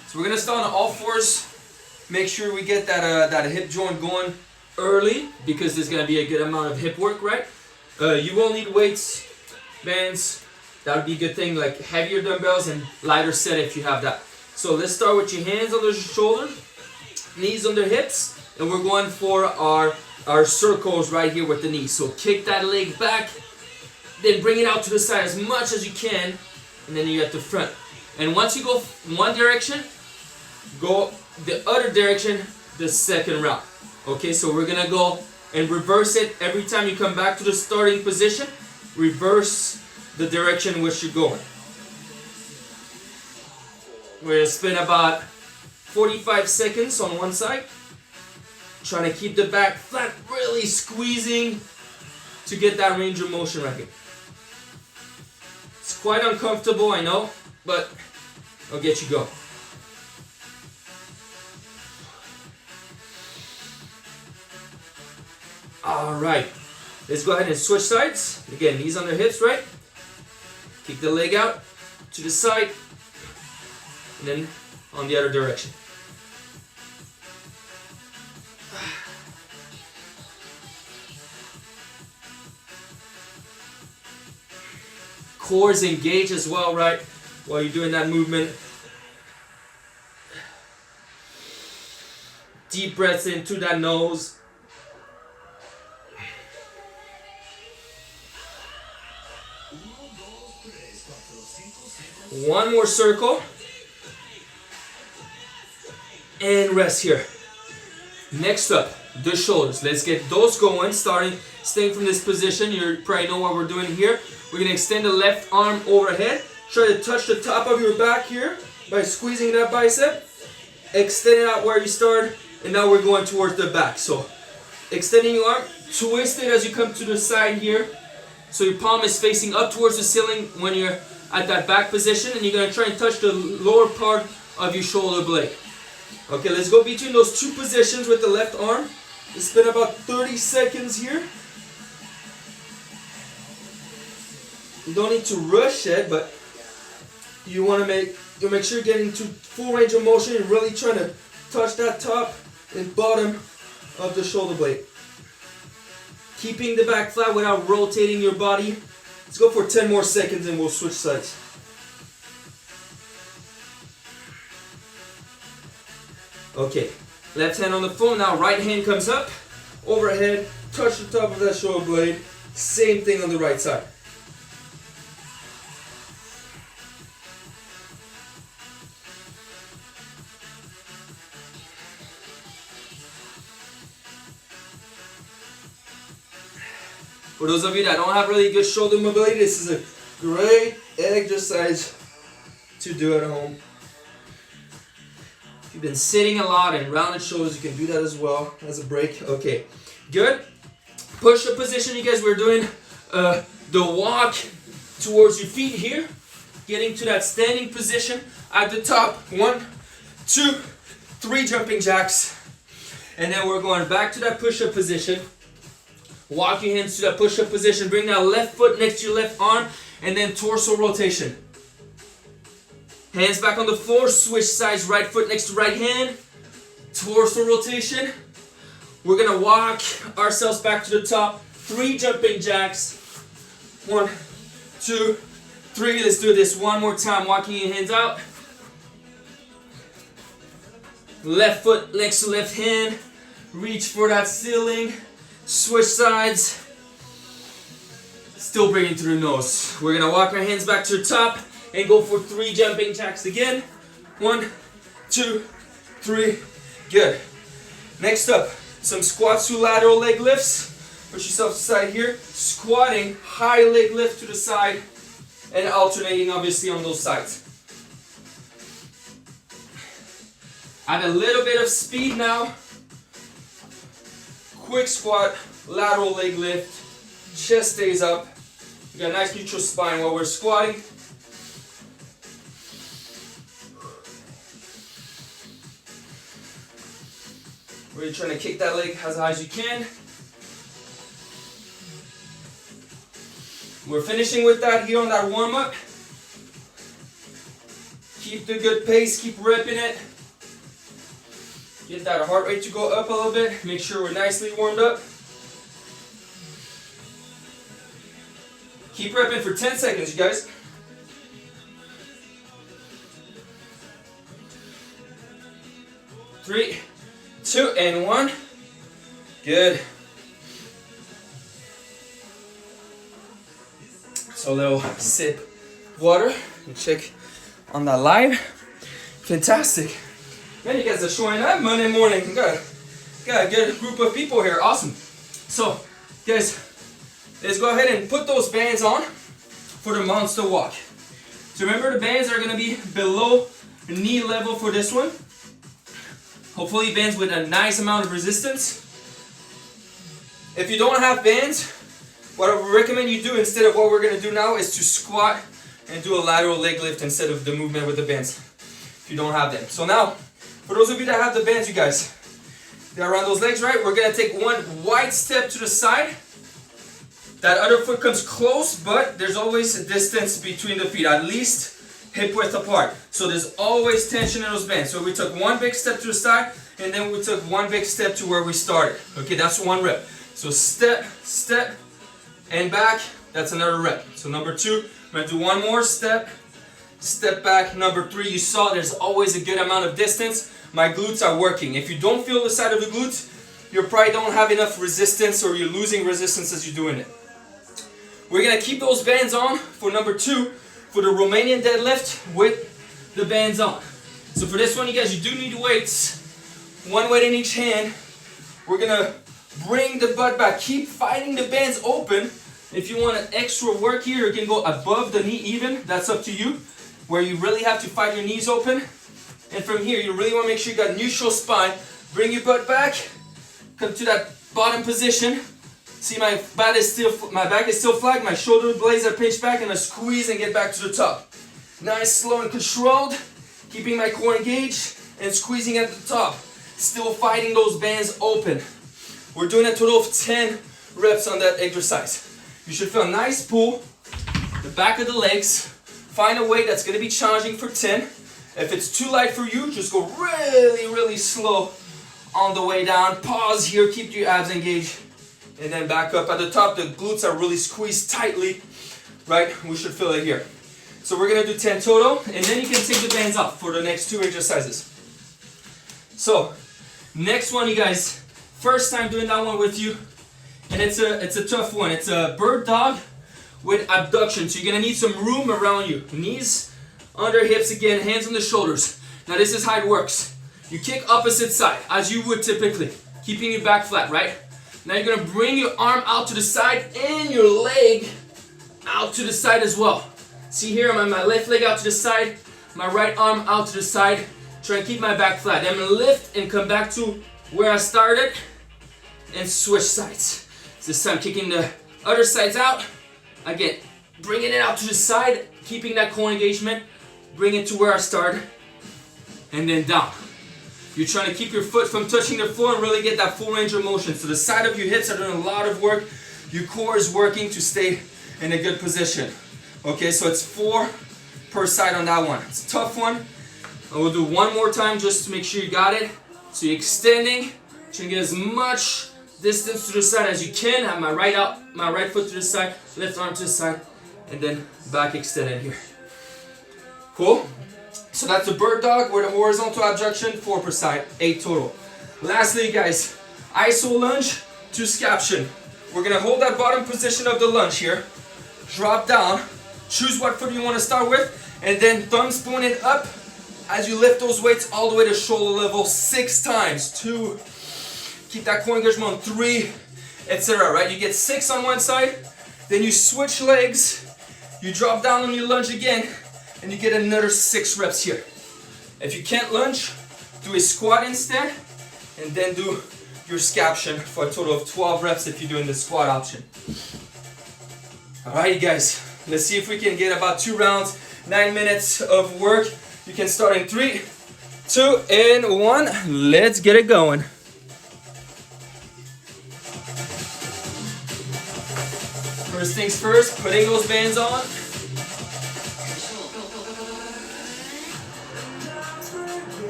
So we're gonna start on all fours. Make sure we get that hip joint going early because there's gonna be a good amount of hip work, right? You will need weights, bands. That would be a good thing, like heavier dumbbells and lighter set if you have that. So let's start with your hands on the shoulders, knees on the hips, and we're going for our circles right here with the knees. So kick that leg back, then bring it out to the side as much as you can, and then you at the front. And once you go one direction, go the other direction the second round. Okay, so we're gonna go and reverse it every time you come back to the starting position. Reverse the direction in which you're going. We're gonna spend about 45 seconds on one side, trying to keep the back flat, really squeezing to get that range of motion right here. It's quite uncomfortable, I know, but I'll get you going. Alright, let's go ahead and switch sides. Again, knees on the hips, right? Kick the leg out to the side, and then on the other direction. Core is engaged as well, right? While you're doing that movement. Deep breaths in through that nose. One more circle. And rest here. Next up, the shoulders. Let's get those going. Staying from this position. You probably know what we're doing here. We're going to extend the left arm overhead. Try to touch the top of your back here by squeezing that bicep. Extend it out where you started. And now we're going towards the back. So, extending your arm. Twist it as you come to the side here. So your palm is facing up towards the ceiling when you're at that back position. And you're going to try and touch the lower part of your shoulder blade. Okay, let's go between those two positions with the left arm. Let's spend about 30 seconds here. You don't need to rush it, but you want to make sure you're getting to full range of motion and really trying to touch that top and bottom of the shoulder blade. Keeping the back flat without rotating your body. Let's go for 10 more seconds and we'll switch sides. Okay, left hand on the phone now, right hand comes up, overhead, touch the top of that shoulder blade. Same thing on the right side. For those of you that don't have really good shoulder mobility, this is a great exercise to do at home. If you've been sitting a lot and rounded shoulders, you can do that as well as a break. Okay, good. Push the position, you guys. We're doing the walk towards your feet here. Getting to that standing position at the top. 1, 2, 3 jumping jacks. And then we're going back to that push-up position. Walk your hands to that push-up position. Bring that left foot next to your left arm. And then torso rotation. Hands back on the floor. Switch sides. Right foot next to right hand. Torso rotation. We're going to walk ourselves back to the top. 3 jumping jacks. 1, 2, 3. Let's do this one more time. Walking your hands out. Left foot next to left hand. Reach for that ceiling. Switch sides. Still breathing through the nose. We're going to walk our hands back to the top and go for 3 jumping jacks again. 1, 2, 3. Good. Next up, some squats to lateral leg lifts. Push yourself to the side here. Squatting, high leg lift to the side and alternating obviously on those sides. Add a little bit of speed now. Quick squat, lateral leg lift, chest stays up. We got a nice neutral spine while we're squatting. Really trying to kick that leg as high as you can. We're finishing with that here on that warm up. Keep the good pace, keep repping it. Get that heart rate to go up a little bit. Make sure we're nicely warmed up. Keep repping for 10 seconds, you guys. 3, 2, and 1. Good. So a little sip of water and check on that live. Fantastic. Man, you guys are showing up Monday morning. Got a good group of people here. Awesome. So, guys, let's go ahead and put those bands on for the monster walk. So remember, the bands are going to be below knee level for this one. Hopefully bands with a nice amount of resistance. If you don't have bands, what I would recommend you do instead of what we're going to do now is to squat and do a lateral leg lift instead of the movement with the bands, if you don't have them. So now, for those of you that have the bands, you guys, they're around those legs, right? We're going to take one wide step to the side. That other foot comes close, but there's always a distance between the feet, at least hip width apart. So there's always tension in those bands. So we took one big step to the side, and then we took one big step to where we started. Okay, that's one rep. So step, step, and back. That's another rep. So number 2, I'm going to do one more step, step back. Number 3, you saw there's always a good amount of distance. My glutes are working. If you don't feel the side of the glutes, you probably don't have enough resistance, or you're losing resistance as you're doing it. We're going to keep those bands on for number 2 for the Romanian deadlift with the bands on. So for this one, you guys, you do need weights. One weight in each hand. We're going to bring the butt back. Keep fighting the bands open. If you want an extra work here, you can go above the knee even. That's up to you. Where you really have to fight your knees open. And from here, you really want to make sure you got neutral spine. Bring your butt back. Come to that bottom position. See, my back is still flat. My shoulder blades are pinched back, and I squeeze and get back to the top. Nice, slow, and controlled. Keeping my core engaged and squeezing at the top. Still fighting those bands open. We're doing a total of 10 reps on that exercise. You should feel a nice pull, the back of the legs. Find a weight that's going to be challenging for 10. If it's too light for you, just go really, really slow on the way down. Pause here, keep your abs engaged, and then back up. At the top, the glutes are really squeezed tightly, right? We should feel it here. So we're going to do 10 total, and then you can take the bands off for the next 2 exercises. So, next one, you guys, first time doing that one with you, and it's a tough one. It's a bird dog with abduction, so you're going to need some room around you. Knees under hips again, hands on the shoulders. Now this is how it works. You kick opposite side, as you would typically, keeping your back flat, right? Now you're going to bring your arm out to the side and your leg out to the side as well. See here, I'm on my left leg out to the side, my right arm out to the side. Try and keep my back flat. Then I'm going to lift and come back to where I started and switch sides. So this time kicking the other sides out. Again, bringing it out to the side, keeping that core engagement. Bring it to where I started and then down. You're trying to keep your foot from touching the floor and really get that full range of motion. So the side of your hips are doing a lot of work. Your core is working to stay in a good position. Okay, so it's 4 per side on that one. It's a tough one. And we'll do one more time just to make sure you got it. So you're extending, trying to get as much distance to the side as you can. Have my right foot to the side, left arm to the side, and then back extended here. Cool? So that's the bird dog with a horizontal abduction, 4 per side, 8 total. Lastly, guys, iso lunge to scaption. We're gonna hold that bottom position of the lunge here. Drop down, choose what foot you wanna start with, and then thumbs pointed up as you lift those weights all the way to shoulder level 6 times. 2, keep that core engagement on 3, etc. Right? You get 6 on one side, then you switch legs, you drop down on your lunge again, and you get another 6 reps here. If you can't lunge, do a squat instead, and then do your scaption for a total of 12 reps if you're doing the squat option. Alright, guys, let's see if we can get about 2 rounds, 9 minutes of work. You can start in 3, 2, and 1. Let's get it going. First things first, putting those bands on.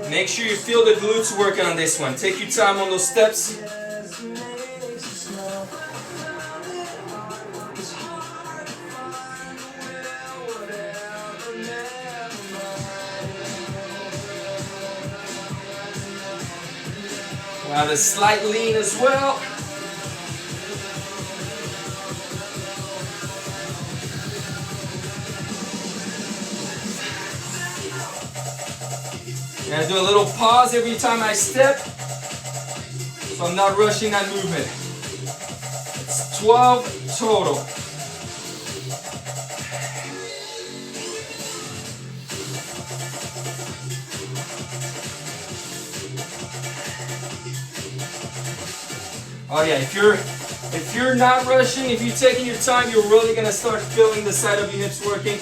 Make sure you feel the glutes working on this one. Take your time on those steps. We'll have a slight lean as well. And I do a little pause every time I step, so I'm not rushing that movement. It's 12 total. Oh yeah, if you're not rushing, if you're taking your time, you're really gonna start feeling the side of your hips working.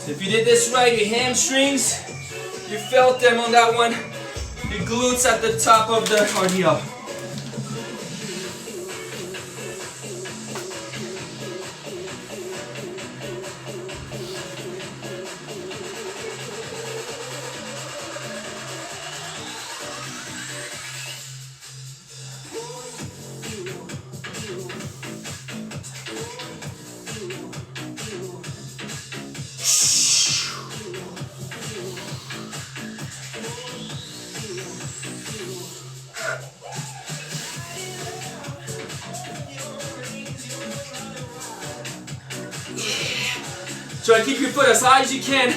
So if you did this right, your hamstrings, you felt them on that one. Your glutes at the top of the cardio. Try to keep your foot as high as you can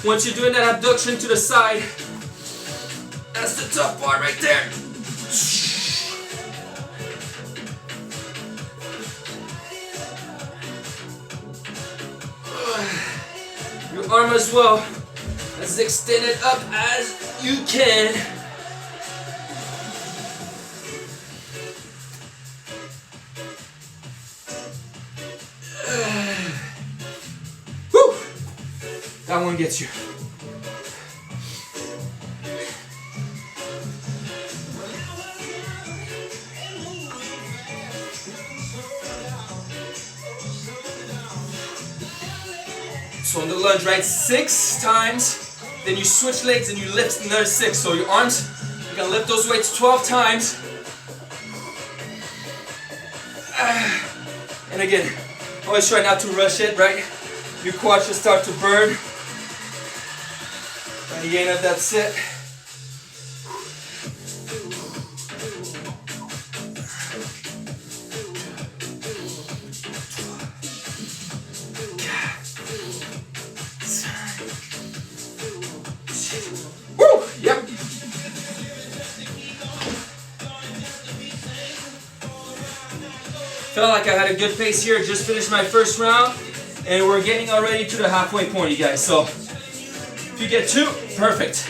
once you're doing that abduction to the side. That's the tough part right there. Your arm as well, as extended up as you can. That one gets you. So on the lunge, right, 6 times, then you switch legs and you lift another 6. So your arms, you're gonna lift those weights 12 times. And again, always try not to rush it, right? Your quads should start to burn. At the end of that set. Woo! Yep. Felt like I had a good pace here. Just finished my first round. And we're getting already to the halfway point, you guys. So if you get 2, perfect.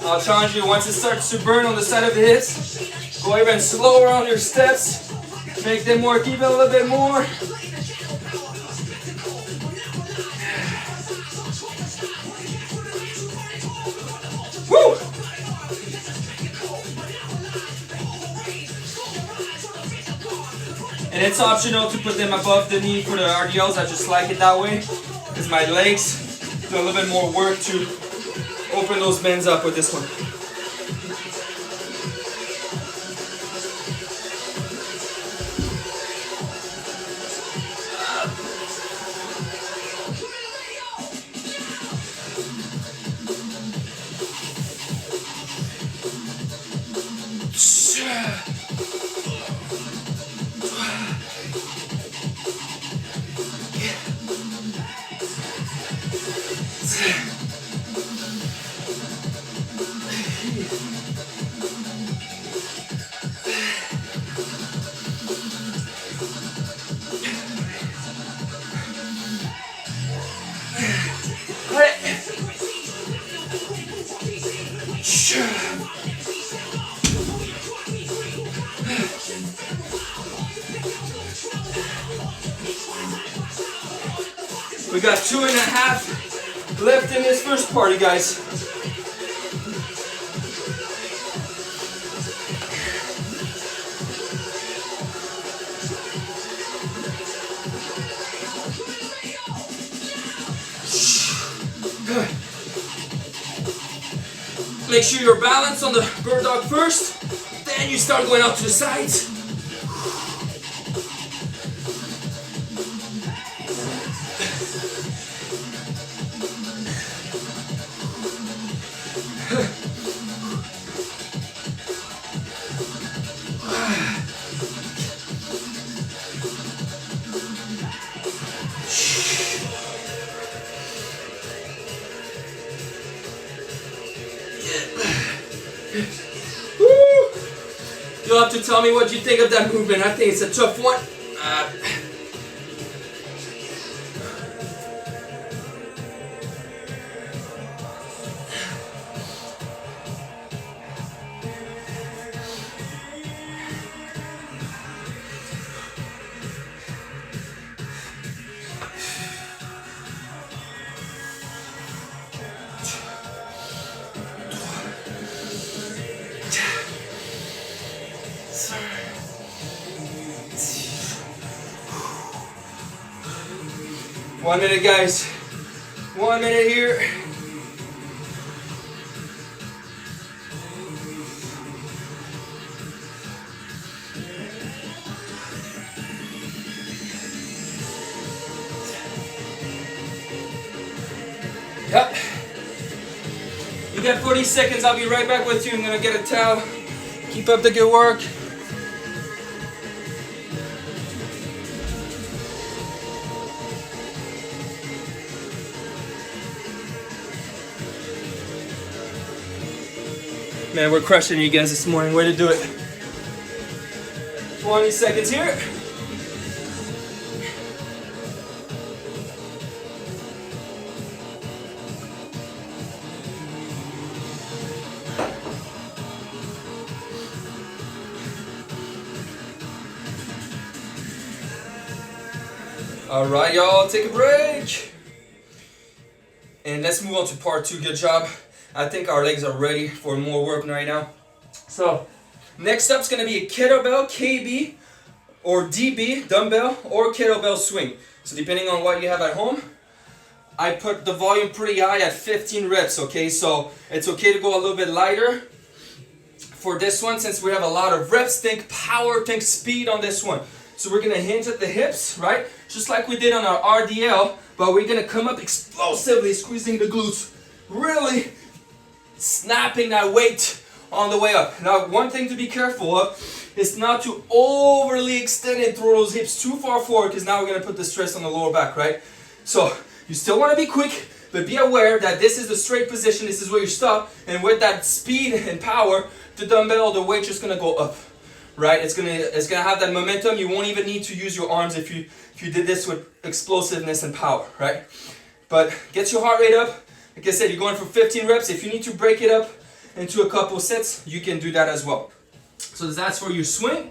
I'll challenge you, once it starts to burn on the side of the hips, go even slower on your steps. Make them work even a little bit more. Woo! And it's optional to put them above the knee for the RDLs. I just like it that way because my legs do a little bit more work to open those bends up with this one. We got 2.5 left in this first part, you guys. Make sure you're balanced on the bird dog first, then you start going out to the sides. You'll have to tell me what you think of that movement. I think it's a tough one. One minute, guys. 1 minute here. Yep. You got 40 seconds. I'll be right back with you. I'm gonna get a towel. Keep up the good work. Man, we're crushing you guys this morning. Way to do it. 20 seconds here. All right, y'all, take a break. And let's move on to part 2. Good job. I think our legs are ready for more work right now. So next up is going to be a kettlebell, KB, or DB, dumbbell, or kettlebell swing. So depending on what you have at home, I put the volume pretty high at 15 reps, okay? So it's okay to go a little bit lighter for this one since we have a lot of reps. Think power, think speed on this one. So we're going to hinge at the hips, right? Just like we did on our RDL, but we're going to come up explosively, squeezing the glutes. Really snapping that weight on the way up. Now, one thing to be careful of is not to overly extend and throw those hips too far forward because now we're going to put the stress on the lower back, right? So you still want to be quick, but be aware that this is the straight position. This is where you stop, and with that speed and power, the dumbbell, the weight's just going to go up, right? It's gonna have that momentum. You won't even need to use your arms if you did this with explosiveness and power, right? But get your heart rate up. Like I said, you're going for 15 reps. If you need to break it up into a couple sets, you can do that as well. So that's for your swing.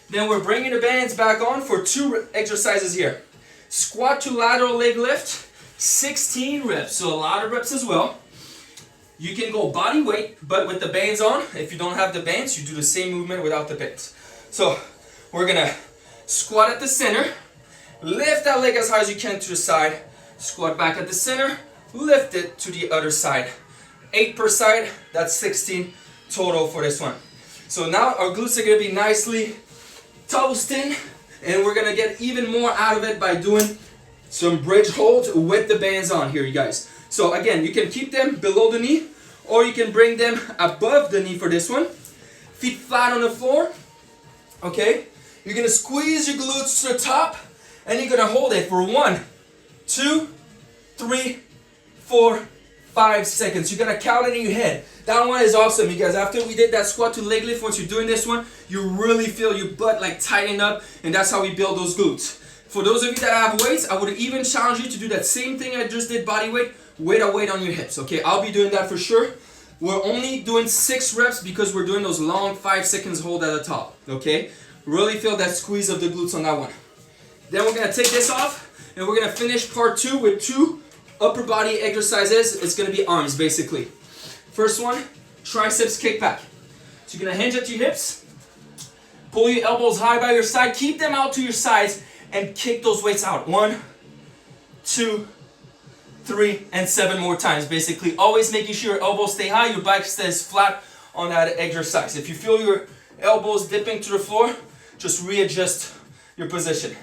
Then we're bringing the bands back on for 2 exercises here. Squat to lateral leg lift, 16 reps, so a lot of reps as well. You can go body weight, but with the bands on. If you don't have the bands, you do the same movement without the bands. So we're gonna squat at the center, lift that leg as high as you can to the side, squat back at the center, lift it to the other side. 8 per side, that's 16 total for this one. So now our glutes are gonna be nicely toasting, and we're gonna get even more out of it by doing some bridge holds with the bands on here, you guys. So again, you can keep them below the knee, or you can bring them above the knee for this one. Feet flat on the floor, okay? You're gonna squeeze your glutes to the top, and you're gonna hold it for 1, 2, 3, 4, 5 seconds. You gotta count it in your head. That one is awesome, you guys. After we did that squat to leg lift, once you're doing this one, you really feel your butt like tighten up, and that's how we build those glutes. For those of you that have weights, I would even challenge you to do that same thing I just did, body weight, with a weight on your hips, okay? I'll be doing that for sure. We're only doing 6 reps because we're doing those long 5 seconds hold at the top, okay? Really feel that squeeze of the glutes on that one. Then we're gonna take this off, and we're gonna finish part 2 with 2 upper body exercises. It's gonna be arms, basically. First one, triceps kick back. So you're gonna hinge at your hips, pull your elbows high by your side, keep them out to your sides, and kick those weights out. 1, 2, 3, and 7 more times. Basically, always making sure your elbows stay high, your back stays flat on that exercise. If you feel your elbows dipping to the floor, just readjust your position.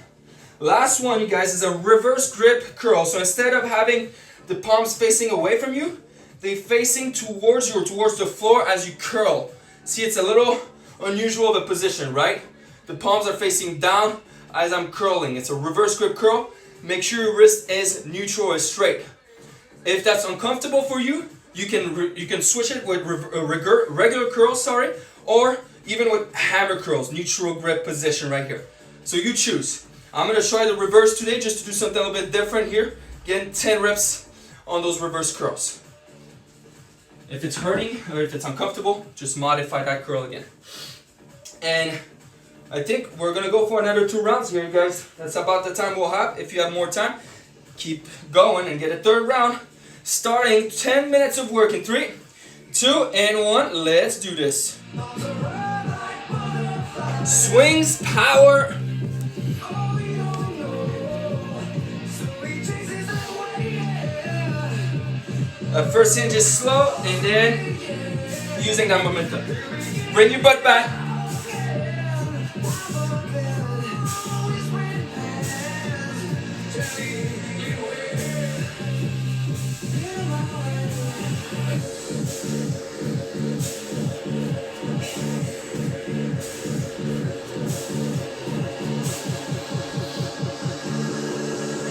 Last one, you guys, is a reverse grip curl. So instead of having the palms facing away from you, they're facing towards you or towards the floor as you curl. See, it's a little unusual of a position, right? The palms are facing down as I'm curling. It's a reverse grip curl. Make sure your wrist is neutral or straight. If that's uncomfortable for you, you can switch it with regular curls, or even with hammer curls, neutral grip position right here. So you choose. I'm going to try the reverse today just to do something a little bit different here. Again, 10 reps on those reverse curls. If it's hurting or if it's uncomfortable, just modify that curl again. And I think we're going to go for another 2 rounds here, you guys. That's about the time we'll have. If you have more time, keep going and get a 3rd round. Starting 10 minutes of work in 3, 2, and 1. Let's do this. Swings, power. First hinge is slow, and then using that momentum. Bring your butt back.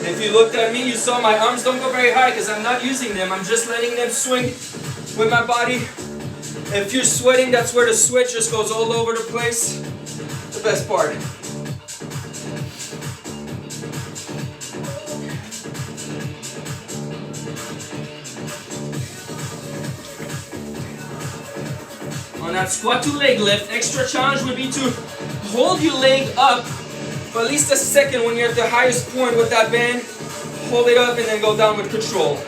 If you looked at me, you saw my arms don't go very high because I'm not using them. I'm just letting them swing with my body. If you're sweating, that's where the sweat just goes all over the place. The best part. On that squat to leg lift, extra challenge would be to hold your leg up for at least a second when you're at the highest point with that band. Hold it up and then go down with control.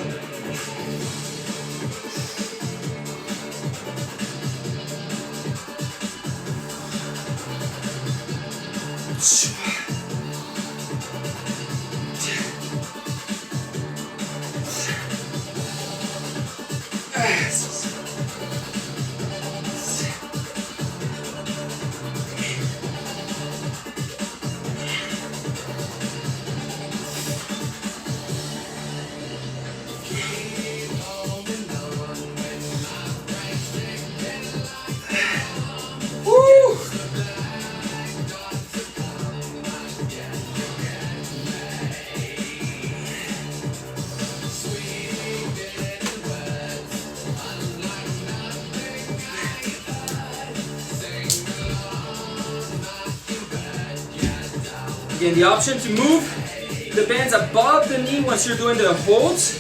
Again, the option to move the bands above the knee once you're doing the holds,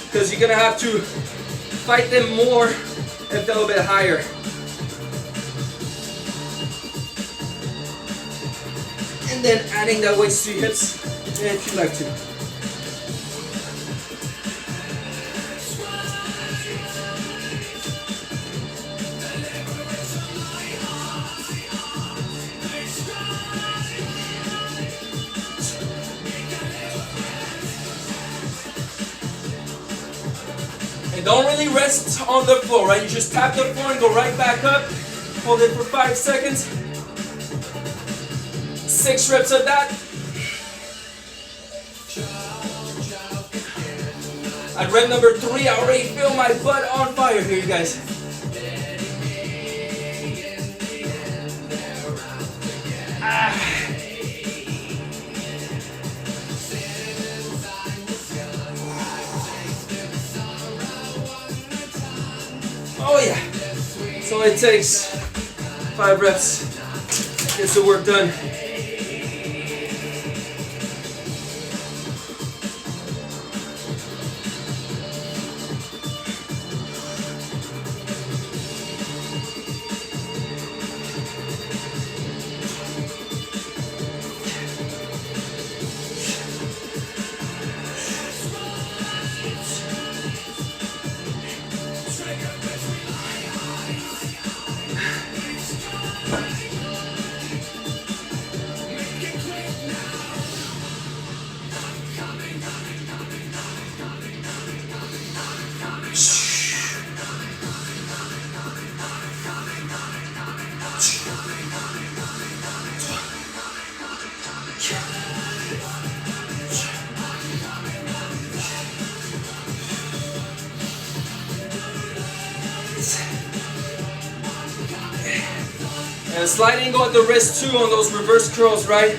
because you're gonna have to fight them more if they're a little bit higher. and then adding that weight to your hips if you like to. And don't really rest on the floor, right? You just tap the floor and go right back up. Hold it for 5 seconds. 6 reps of that. At rep number 3, I already feel my butt on fire here, you guys. Oh yeah. So it takes 5 reps. Gets the work done. And a slight angle at the wrist too on those reverse curls, right?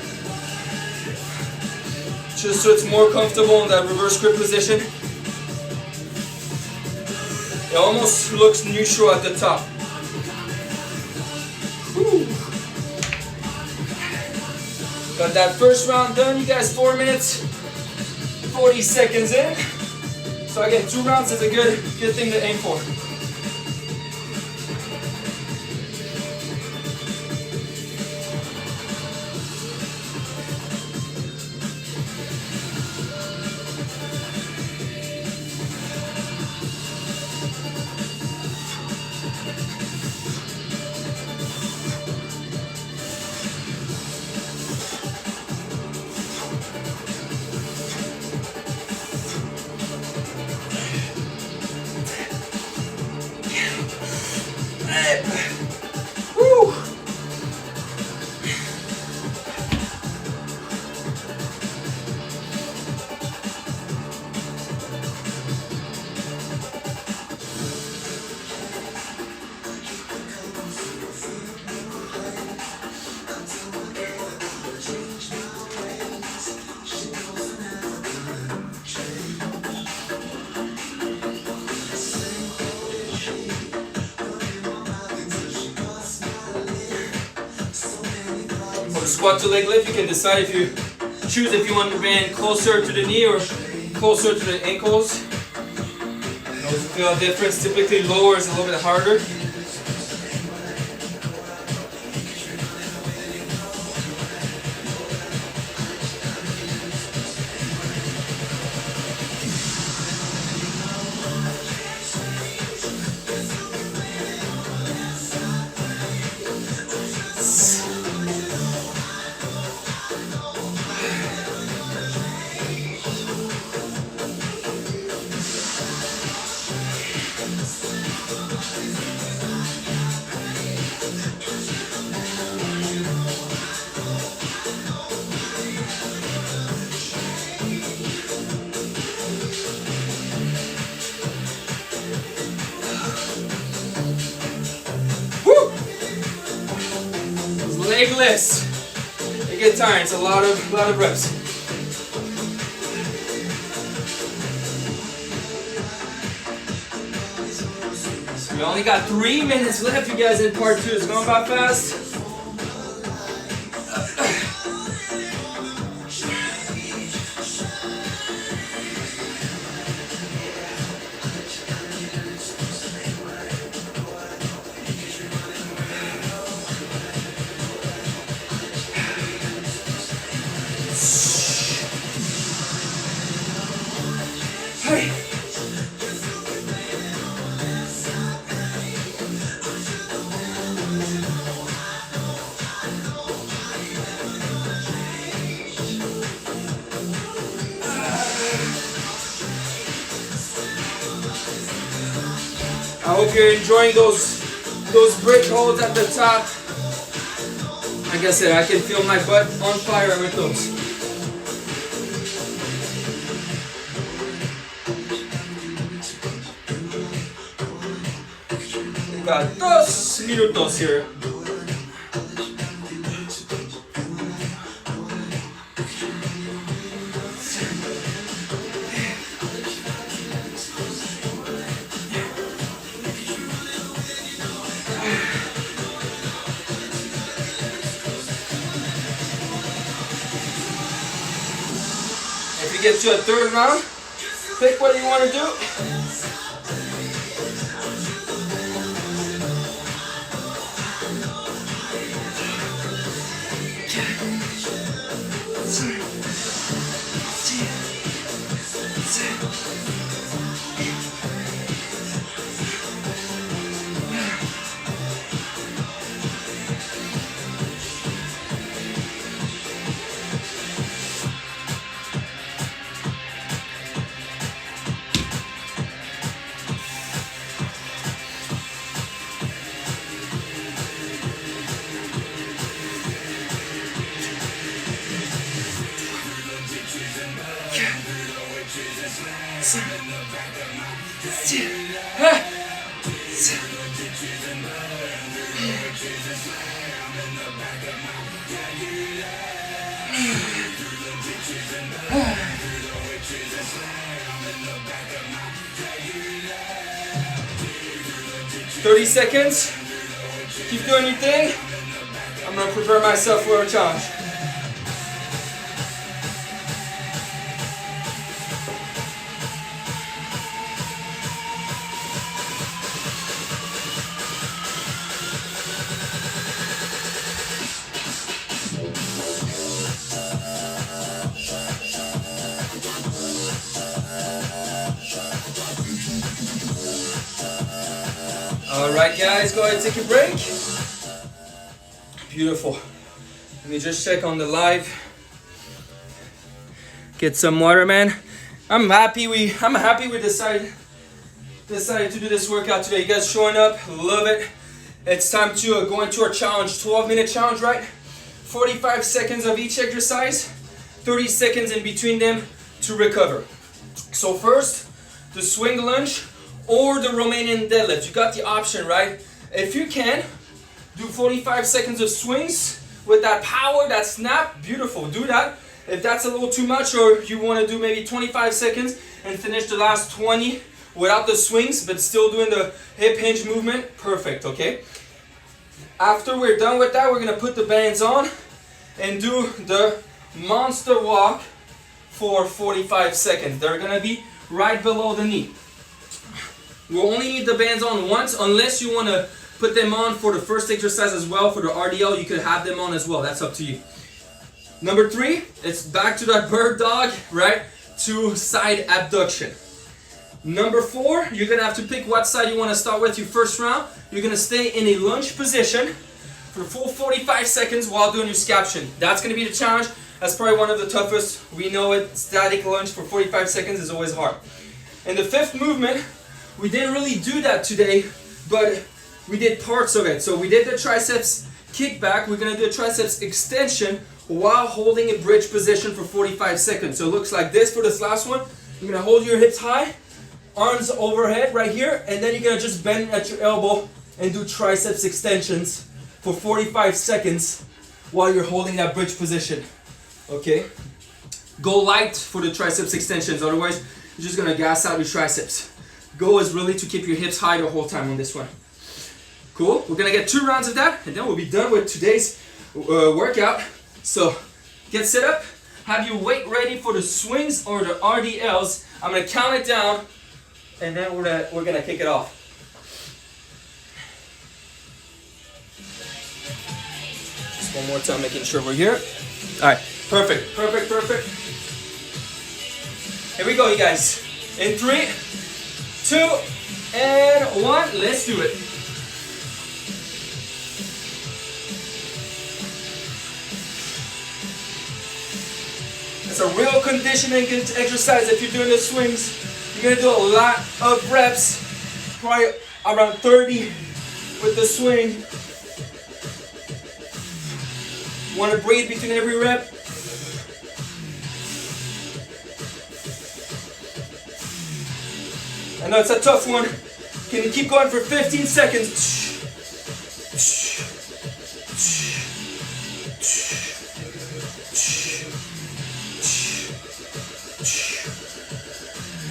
Just so it's more comfortable in that reverse grip position. It almost looks neutral at the top. Whew. Got that first round done, you guys. 4 minutes, 40 seconds in. So again, 2 rounds is a good thing to aim for. Woo. Squat to leg lift, you can decide if you choose if you want to bend closer to the knee or closer to the ankles. Those feel a difference. Typically lower is a little bit harder. Leg lifts. They get tired. It's a lot of reps. We only got 3 minutes left, you guys, in part 2. It's going by fast. hope you're enjoying those brick holds at the top. Like I said, I can feel my butt on fire with those. We got 2 minutos here. If you get to a third round, pick what you want to do. "30 seconds. Keep doing your thing. I'm gonna prepare myself for a challenge." Alright guys, go ahead and take a break. Beautiful. Let me just check on the live. Get some water, man. I'm happy we decided to do this workout today. You guys showing up, love it. It's time to go into our challenge, 12-minute challenge, right? 45 seconds of each exercise, 30 seconds in between them to recover. So first, the swing lunge or the Romanian deadlift. You got the option, right? If you can, do 45 seconds of swings with that power, that snap, beautiful, do that. If that's a little too much, or you want to do maybe 25 seconds and finish the last 20 without the swings, but still doing the hip hinge movement, perfect, okay? After we're done with that, we're gonna put the bands on and do the monster walk for 45 seconds. They're gonna be right below the knee. We'll only need the bands on once, unless you want to put them on for the first exercise as well. For the RDL, you could have them on as well. That's up to you. Number 3, it's back to that bird dog, right? To side abduction. Number 4, you're going to have to pick what side you want to start with your first round. You're going to stay in a lunge position for full 45 seconds while doing your scaption. That's going to be the challenge. That's probably one of the toughest. We know it. Static lunge for 45 seconds is always hard. And the 5th movement, we didn't really do that today, but we did parts of it. So we did the triceps kickback. We're going to do a triceps extension while holding a bridge position for 45 seconds. So it looks like this for this last one. You're going to hold your hips high, arms overhead right here, and then you're going to just bend at your elbow and do triceps extensions for 45 seconds while you're holding that bridge position. Okay? Go light for the triceps extensions, otherwise you're just going to gas out your triceps. Goal is really to keep your hips high the whole time on this one. Cool. We're gonna get 2 rounds of that, and then we'll be done with today's workout. So get set up, have your weight ready for the swings or the RDLs. I'm gonna count it down, and then we're gonna kick it off. Just one more time, making sure we're here. All right. Perfect. Perfect. Perfect. Here we go, you guys. In 3, 2, and 1. Let's do it. It's a real conditioning exercise if you're doing the swings. You're gonna do a lot of reps. Probably around 30 with the swing. Want to breathe between every rep. I know it's a tough one. Can you keep going for 15 seconds?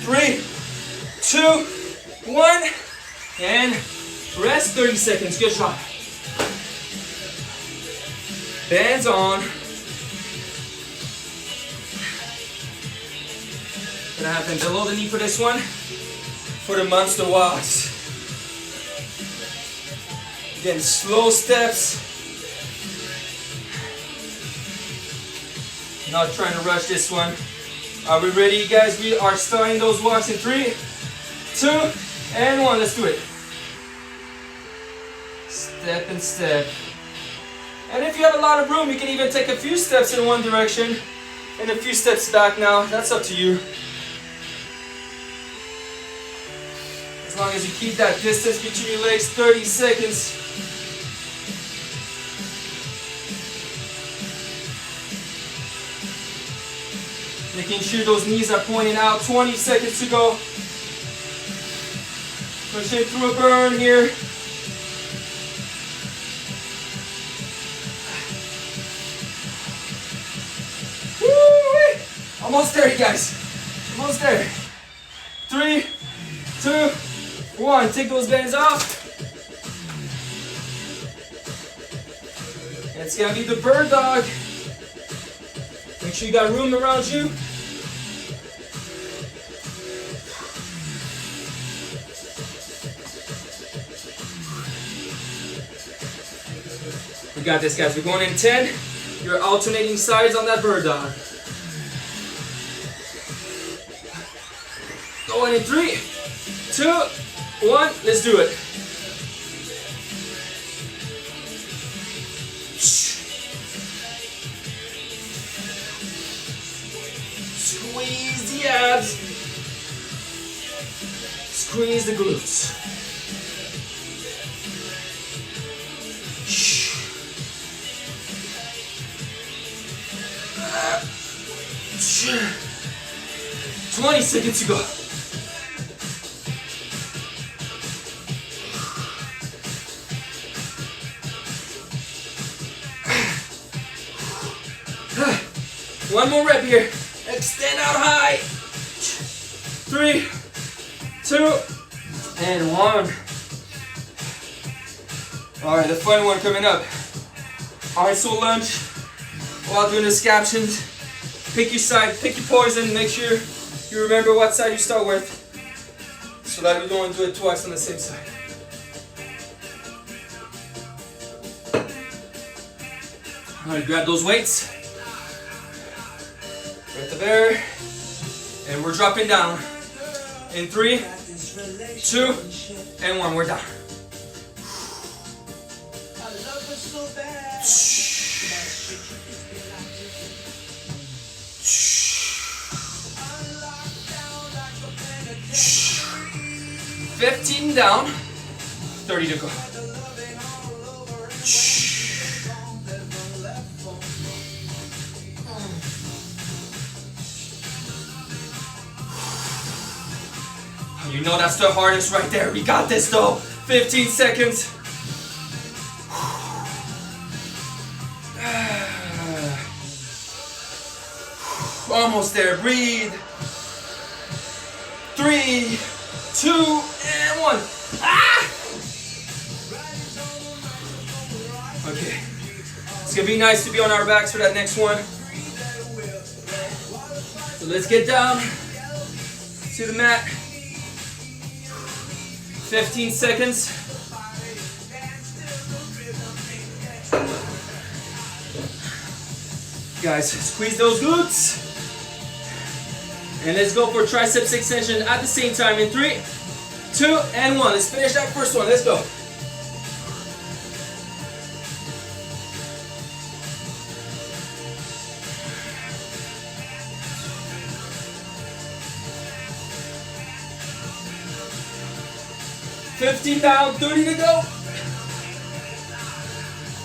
3, 2, 1, and rest 30 seconds. Good job. Bands on. Gonna have them below the knee for this one. For the monster walks. Again, slow steps. Not trying to rush this one. Are we ready, guys? We are starting those walks in 3, 2, and 1. Let's do it. Step and step. And if you have a lot of room, you can even take a few steps in one direction and a few steps back now. That's up to you. As long as you keep that distance between your legs, 30 seconds. Making sure those knees are pointing out. 20 seconds to go. Pushing through a burn here. Woo-wee. Almost there, you guys. Almost there. 3, 2, 1. Take those bands off. It's gonna be the bird dog. Make sure you got room around you. We got this, guys. We're going in 10. You're alternating sides on that bird dog. Going in 3, 2, 1. Let's do it. Squeeze the abs. Squeeze the glutes. Uh, 20 seconds to go. One more rep here. Extend out high. 3, 2, and 1. Alright, the fun one coming up. ISO lunge while doing the captions. Pick your side, pick your poison. Make sure you remember what side you start with so that we don't do it twice on the same side. Alright, grab those weights. Right there. And we're dropping down. In 3, 2, and 1. We're down. 15 down, 30 to go. You know that's the hardest right there. We got this though. 15 seconds. Almost there. Breathe. 3, 2, and 1. Ah! Okay. It's gonna be nice to be on our backs for that next one. So let's get down to the mat. 15 seconds. Guys, squeeze those glutes. And let's go for triceps extension at the same time in 3, 2, and 1. Let's finish that first one. Let's go. 15 down, 30 to go.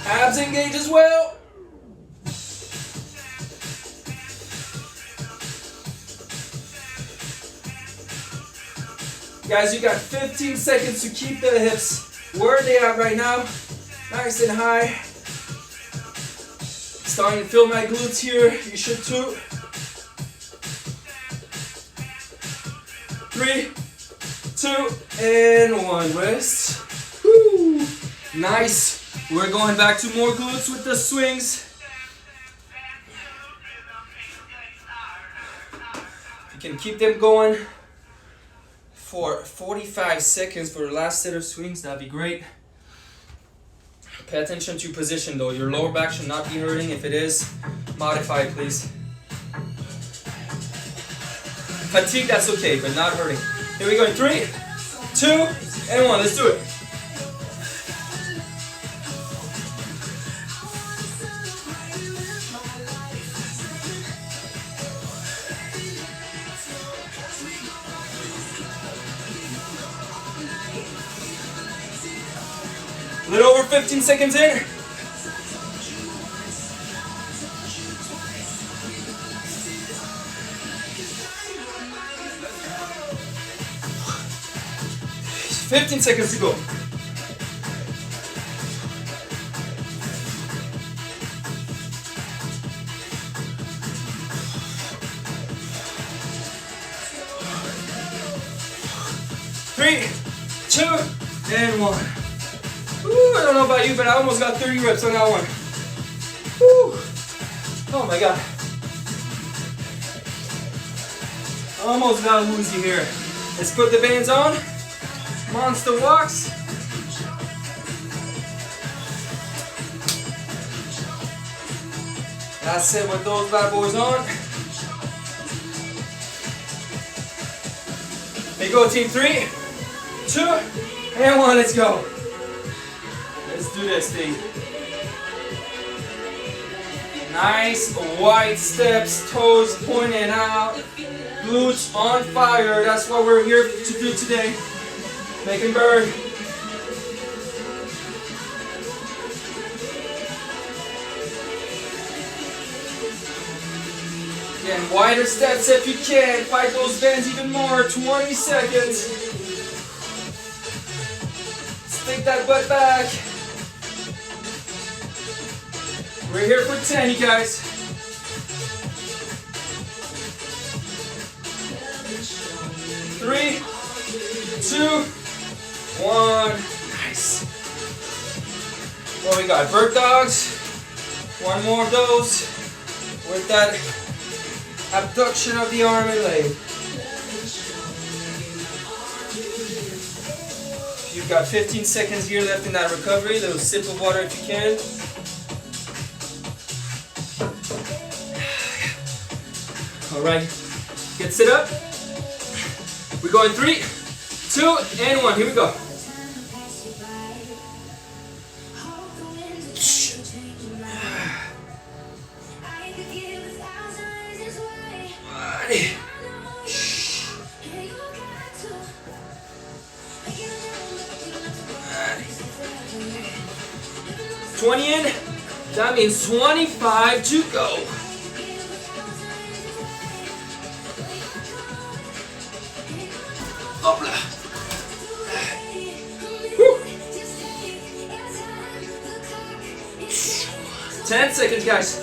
Abs engage as well. Guys, you got 15 seconds to keep the hips where they are right now. Nice and high. Starting to feel my glutes here. You should too. 3, 2, and 1. Rest. Woo. Nice. We're going back to more glutes with the swings. You can keep them going for 45 seconds for the last set of swings. That'd be great. Pay attention to your position though. Your lower back should not be hurting. If it is, modify it, please. Fatigue, that's okay, but not hurting. Here we go in 3, 2, and 1. Let's do it. A little over 15 seconds in. "15 seconds to go." Three, 2, and 1. Woo, I don't know about you, but I almost got 30 reps on that one. Woo. Oh my God. Almost got woozy here. Let's put the bands on. Monster walks. That's it with those bad boys on. Here you go, team. 3, 2, and 1. Let's go. Let's do this thing. Nice wide steps, toes pointing out, glutes on fire. That's what we're here to do today. Make them burn. Again, wider steps if you can. Fight those bands even more. 20 seconds. Stick that butt back. We're here for 10, you guys. 3, 2, 1. Nice. What we got? Bird dogs. One more of those with that abduction of the arm and leg. You've got 15 seconds here left in that recovery. A little sip of water if you can. Alright, get sit up. We go in 3, 2, and 1. Here we go. "20 in, that means 25 to go." Hopla. Woo. 10 seconds, guys.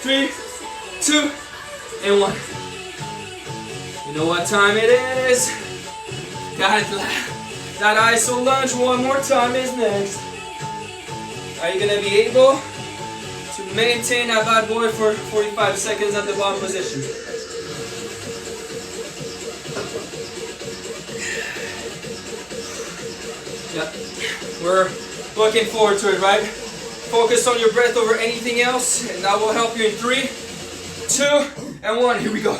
Three, 2, and 1. You know what time it is? Got that iso lunge one more time is next. Are you gonna be able to maintain that bad boy for 45 seconds at the bottom position? Yep, we're looking forward to it, right? Focus on your breath over anything else, and that will help you in 3, 2, and 1. Here we go.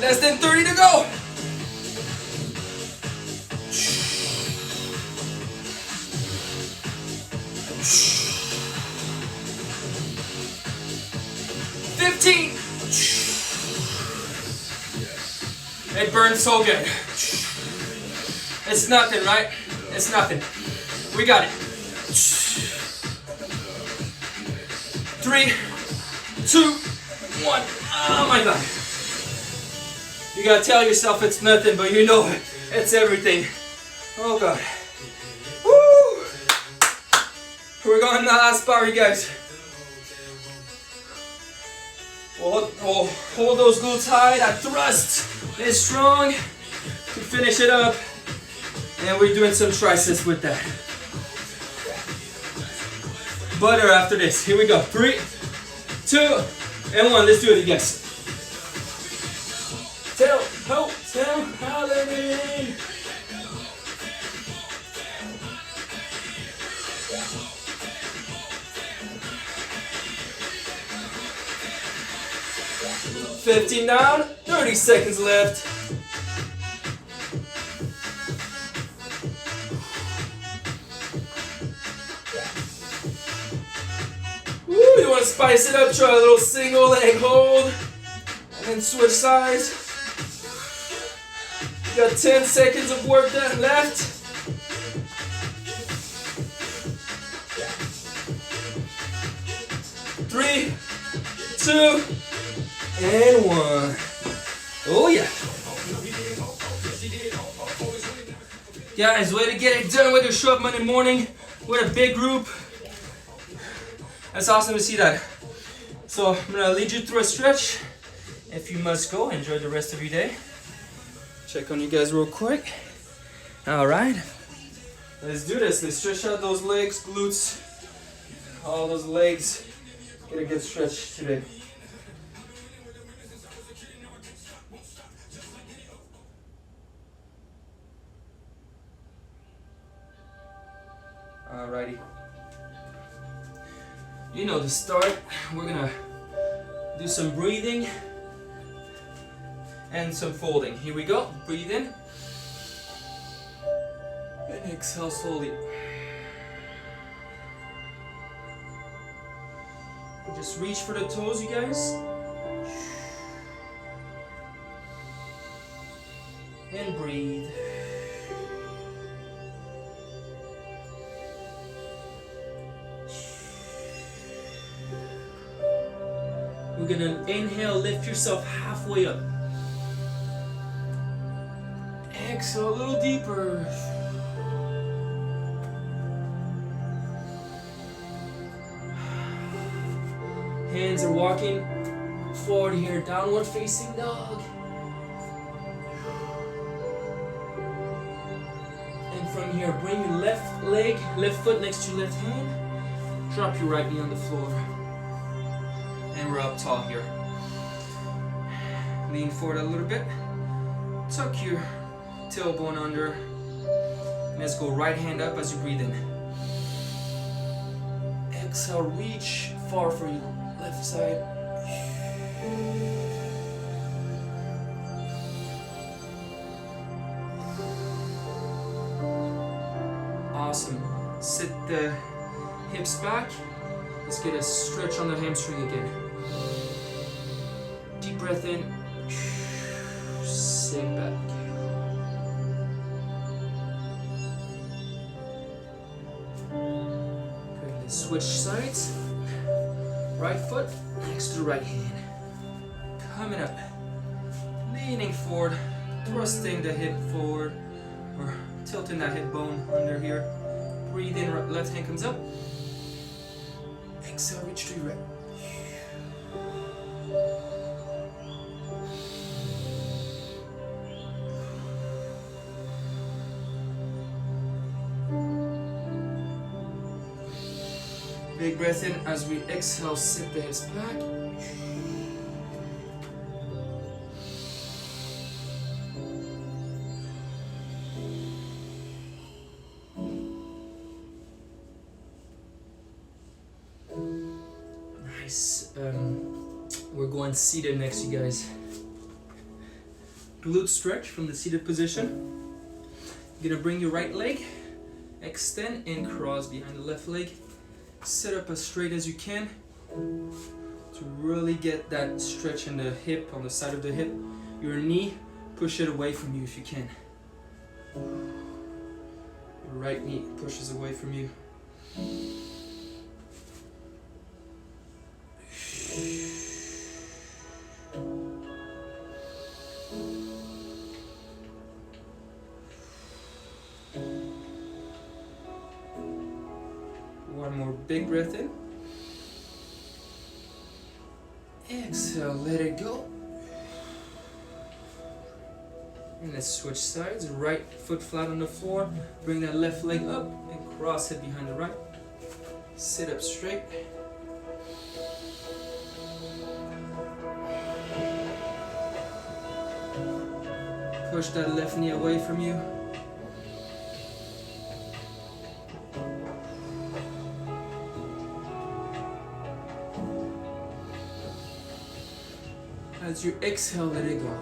Less than 30 to go. 15. It burns so good. It's nothing, right? It's nothing. We got it. 3, 2, 1. Oh my God. You gotta tell yourself it's nothing, but you know it's everything. Oh God. Woo! We're going to the last bar, you guys. We'll hold those glutes high. That thrust is strong to finish it up. And we're doing some triceps with that. Butter after this. Here we go. 3, 2, and 1. Let's do it, you guys. Tell, hallelujah. $15 down, 30 seconds left. Woo, you want to spice it up, try a little single leg hold, and then switch sides. You got 10 seconds of work done left. 3, 2, and 1. Oh yeah. Guys, way to get it done. Way to show up Monday morning with a big group. That's awesome to see that. So I'm gonna lead you through a stretch. If you must go, enjoy the rest of your day. Check on you guys real quick. All right. Let's do this. Let's stretch out those legs, glutes, all those legs. Get a good stretch today. Alrighty. You know the start. We're gonna do some breathing and some folding. Here we go. Breathe in and exhale slowly. Just reach for the toes, you guys. And breathe. We're gonna inhale, lift yourself halfway up. Exhale a little deeper. Hands are walking forward here, downward facing dog. And from here, bring your left leg, left foot next to your left hand. Drop your right knee on the floor. And we're up tall here. Lean forward a little bit. Tuck your tailbone under. And let's go right hand up as you breathe in. Exhale, reach far for your left side. Awesome. Sit the hips back. Let's get a stretch on the hamstring again. Deep breath in. Sink back. Good. Let's switch sides. Right foot next to the right hand. Coming up. Leaning forward. Thrusting the hip forward. Or tilting that hip bone under here. Breathe in. Left hand comes up. Exhale, reach to your right. Big breath in as we exhale, sit the hips back. Nice. We're going seated next, you guys. glute stretch from the seated position. You're gonna bring your right leg, extend and cross behind the left leg. Sit up as straight as you can to really get that stretch in the hip, on the side of the hip. Your knee, push it away from you if you can. Your right knee pushes away from you. One more big breath in. Exhale, let it go. And let's switch sides. Right foot flat on the floor. Bring that left leg up and cross it behind the right. Sit up straight. Push that left knee away from you. As you exhale, let it go.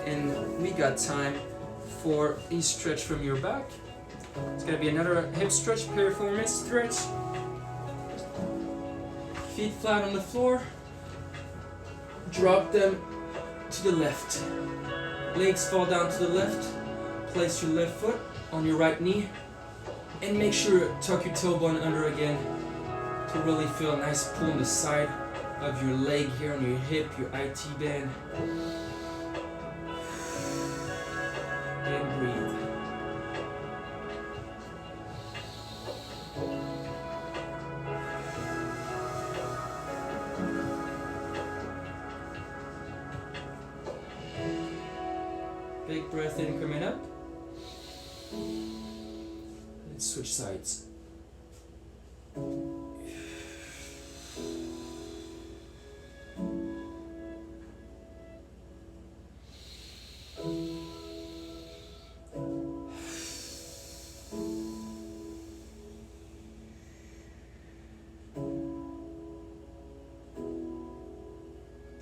And we got time for a stretch from your back. It's gonna be another hip stretch, piriformis stretch. Feet flat on the floor. Drop them to the left. Legs fall down to the left. Place your left foot on your right knee. And make sure to tuck your tailbone under again to really feel a nice pull on the side of your leg here on your hip, your IT band. And breathe. Big breath in coming up. And switch sides.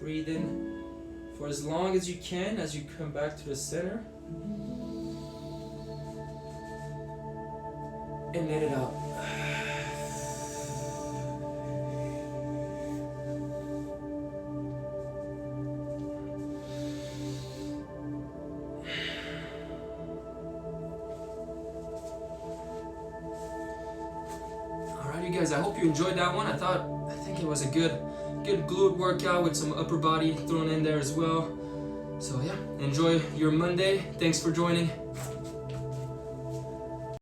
Breathe in for as long as you can as you come back to the center. And let it out. Alright, you guys, I hope you enjoyed that one. I think it was a good glute workout with some upper body thrown in there as well. So yeah, enjoy your Monday. Thanks for joining.